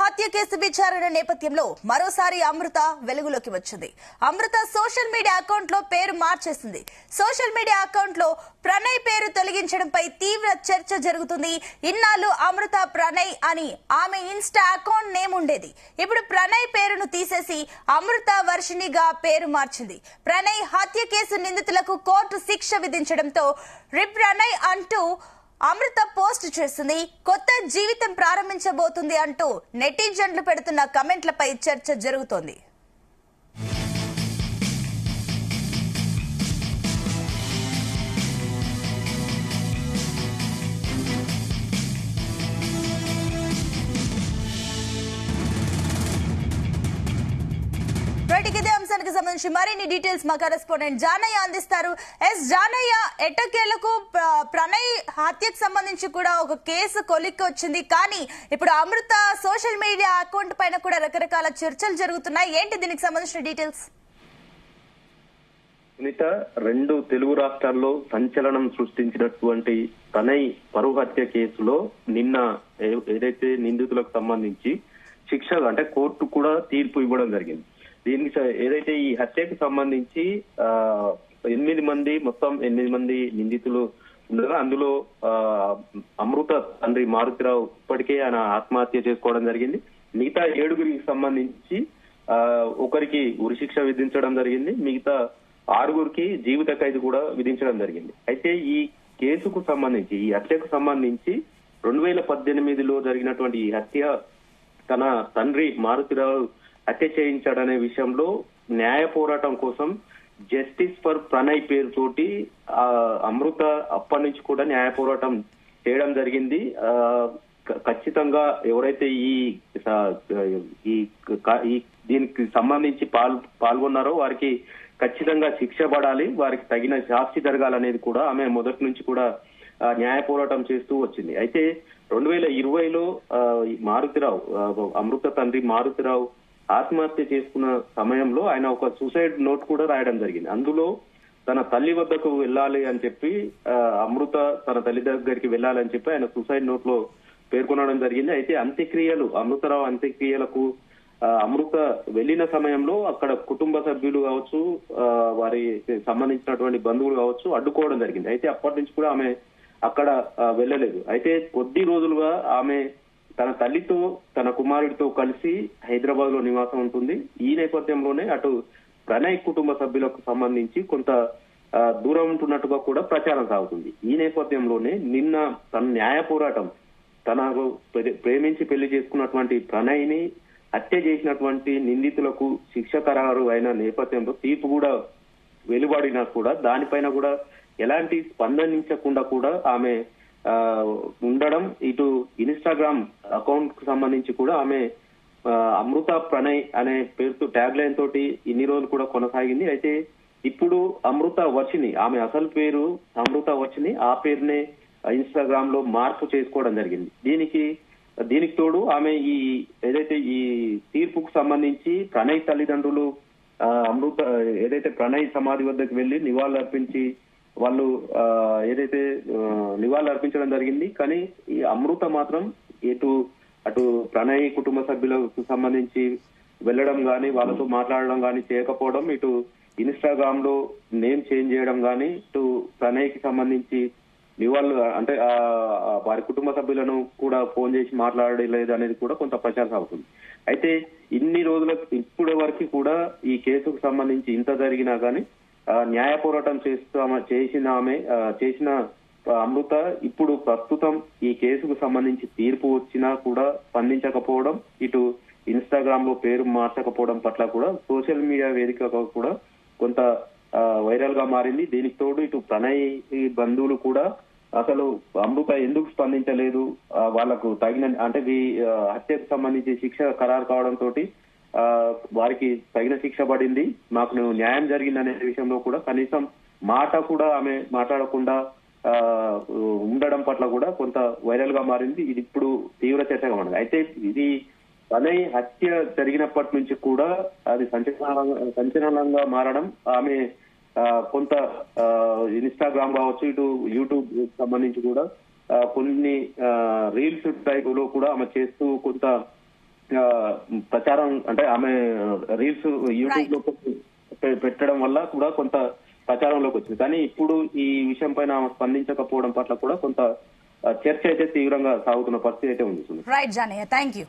హత్య కేసు విచారణ నేపథ్యంలో మరోసారి అమృత వెలుగులోకి వచ్చింది. అమృత సోషల్ మీడియా అకౌంట్ లో పేరు మార్చేసింది. సోషల్ మీడియా అకౌంట్ లో ప్రణయ్ పేరు తొలగించడంపై తీవ్ర చర్చ జరుగుతుంది. ఇన్నాళ్ళు అమృత ప్రణయ్ అని ఆమె ఇన్స్టా అకౌంట్ నేమ్ ఉండేది. ఇప్పుడు ప్రణయ్ పేరును తీసేసి అమృత వర్షిణిగా పేరు మార్చింది. ప్రణయ్ హత్య కేసు నిందితులకు కోర్టు శిక్ష విధించడంతో ప్రణయ్ అంటూ అమృత పోస్ట్ చేసింది. కొత్త జీవితం ప్రారంభించబోతుంది అంటూ నెటిజన్లు పెడుతున్న కమెంట్లపై చర్చ జరుగుతోంది. ఇదే అంశానికి సంబంధించి మరిన్ని డీటెయిల్స్ మా కరెస్పాండెంట్ జానయ్య అందిస్తారు. జానయ్య, ఎట్టకేలకు ప్రణయ్ హత్యకు సంబంధించి కూడా ఒక కేసు కొలిక్కి వచ్చింది. కానీ ఇప్పుడు అమృత సోషల్ మీడియా అకౌంట్ పైన కూడా రకరకాల చర్చలు జరుగుతున్నాయి. ఏంటి దీనికి సంబంధించిన డీటెయిల్స్? సునీత, 2 తెలుగు రాష్ట్రాల్లో సంచలనం సృష్టించినటువంటి ప్రణయ్ పరువు హత్య కేసులో నిన్న ఏదైతే నిందితులకు సంబంధించి శిక్ష అంటే కోర్టు కూడా తీర్పు ఇవ్వడం జరిగింది. దీనికి ఏదైతే ఈ హత్యకు సంబంధించి 8 మంది నిందితులు ఉండగా అందులో అమృత తండ్రి మారుతిరావు ఇప్పటికే ఆయన ఆత్మహత్య చేసుకోవడం జరిగింది. మిగతా 7గురికి సంబంధించి ఒకరికి ఉరిశిక్ష విధించడం జరిగింది. మిగతా 6గురికి జీవిత ఖైదు కూడా విధించడం జరిగింది. అయితే ఈ కేసుకు సంబంధించి ఈ హత్యకు సంబంధించి 2018లో జరిగినటువంటి ఈ హత్య తన తండ్రి మారుతిరావు హత్య చేయించాడనే విషయంలో న్యాయ పోరాటం కోసం జస్టిస్ ఫర్ ప్రణయ్ పేరుతోటి అమృత అప్పటి నుంచి కూడా న్యాయ పోరాటం చేయడం జరిగింది. ఖచ్చితంగా ఎవరైతే దీనికి సంబంధించి పాల్గొన్నారో వారికి ఖచ్చితంగా శిక్ష పడాలి, వారికి తగిన శాస్తి జరగాలనేది కూడా ఆమె మొదటి నుంచి కూడా న్యాయ పోరాటం చేస్తూ వచ్చింది. అయితే 2020లో మారుతిరావు అమృత తండ్రి మారుతిరావు ఆత్మహత్య చేసుకున్న సమయంలో ఆయన ఒక సూసైడ్ నోట్ కూడా రాయడం జరిగింది. అందులో తన తల్లి వద్దకు వెళ్ళాలి అని చెప్పి అమృత తన తల్లి దగ్గరికి వెళ్ళాలని చెప్పి ఆయన సూసైడ్ నోట్ లో పేర్కొనడం జరిగింది. అయితే అమృతరావు అంత్యక్రియలకు అమృత వెళ్లిన సమయంలో అక్కడ కుటుంబ సభ్యులు కావచ్చు, వారి సంబంధించినటువంటి బంధువులు కావచ్చు అడ్డుకోవడం జరిగింది. అయితే అప్పటి నుంచి కూడా ఆమె అక్కడ వెళ్ళలేదు. అయితే కొద్ది రోజులుగా ఆమె తన తల్లితో తన కుమారుడితో కలిసి హైదరాబాద్ లో నివాసం ఉంటుంది. ఈ నేపథ్యంలోనే అటు ప్రణయ్ కుటుంబ సభ్యులకు సంబంధించి కొంత దూరం ఉంటున్నట్టుగా కూడా ప్రచారం సాగుతుంది. ఈ నేపథ్యంలోనే నిన్న తన న్యాయ పోరాటం తనకు ప్రేమించి పెళ్లి చేసుకున్నటువంటి ప్రణయ్ ని హత్య చేసినటువంటి నిందితులకు శిక్ష ఖరారు అయిన నేపథ్యంలో తీర్పు కూడా వెలువడినా కూడా దానిపైన కూడా ఎలాంటి స్పందించకుండా కూడా ఆమె ఉండడం, ఇటు ఇన్స్టాగ్రామ్ అకౌంట్ కు సంబంధించి కూడా ఆమె అమృత ప్రణయ్ అనే పేరుతో ట్యాగ్ లైన్ తోటి ఇన్ని రోజులు కూడా కొనసాగింది. అయితే ఇప్పుడు అమృత వర్షిణి, ఆమె అసలు పేరు అమృత వర్షిణి, ఆ పేరునే ఇన్స్టాగ్రామ్ లో మార్పు చేసుకోవడం జరిగింది. దీనికి తోడు ఆమె ఏదైతే ఈ తీర్పుకు సంబంధించి ప్రణయ్ తల్లిదండ్రులు అమృత ఏదైతే ప్రణయ్ సమాధి వద్దకు వెళ్లి నివాళులు అర్పించి వాళ్ళు ఏదైతే నివాళులు అర్పించడం జరిగింది. కానీ ఈ అమృత మాత్రం అటు ప్రణయ్ కుటుంబ సభ్యులకు సంబంధించి వెళ్ళడం గాని వాళ్ళతో మాట్లాడడం గాని చేయకపోవడం, ఇటు ఇన్స్టాగ్రామ్ లో నేమ్ చేంజ్ చేయడం గాని, ఇటు ప్రణయ్ కి సంబంధించి నివాళులు అంటే వారి కుటుంబ సభ్యులను కూడా ఫోన్ చేసి మాట్లాడలేదు అనేది కూడా కొంత ప్రచారం సాగుతుంది. అయితే ఇన్ని రోజులకు ఇప్పటి వరకు కూడా ఈ కేసుకు సంబంధించి ఇంత జరిగినా గానీ న్యాయ పోరాటం చేసిన అమృత ఇప్పుడు ప్రస్తుతం ఈ కేసుకు సంబంధించి తీర్పు వచ్చినా కూడా స్పందించకపోవడం, ఇటు ఇన్స్టాగ్రామ్ లో పేరు మార్చకపోవడం పట్ల కూడా సోషల్ మీడియా వేదిక కూడా కొంత వైరల్ గా మారింది. దీనికి తోడు ఇటు ప్రణయ్ బంధువులు కూడా అసలు అమృత ఎందుకు స్పందించలేదు, వాళ్లకు తగిన అంటే హత్యకు సంబంధించి శిక్ష ఖరారు కావడంతో వారికి తగిన శిక్ష పడింది, మాకు న్యాయం జరిగిందనే విషయంలో కూడా కనీసం మాట కూడా ఆమె మాట్లాడకుండా ఉండడం పట్ల కూడా కొంత వైరల్ గా మారింది. ఇది ఇప్పుడు తీవ్ర చర్చగా ఉన్నది. అయితే ఇది ప్రణయ్ హత్య జరిగినప్పటి నుంచి కూడా అది సంచలనంగా మారడం, ఆమె కొంత ఇన్స్టాగ్రామ్ కావచ్చు, ఇటు యూట్యూబ్ సంబంధించి కూడా కొన్ని రీల్స్ టైప్ లో కూడా ఆమె చేస్తూ కొంత ప్రచారం అంటే ఆమె రీల్స్ యూట్యూబ్ లో పెట్టడం వల్ల కూడా కొంత ప్రచారంలోకి వచ్చింది. కానీ ఇప్పుడు ఈ విషయం పైన ఆమె స్పందించకపోవడం పట్ల కూడా కొంత చర్చ అయితే తీవ్రంగా సాగుతున్న పరిస్థితి అయితే ఉంది. Right Janayya, thank you.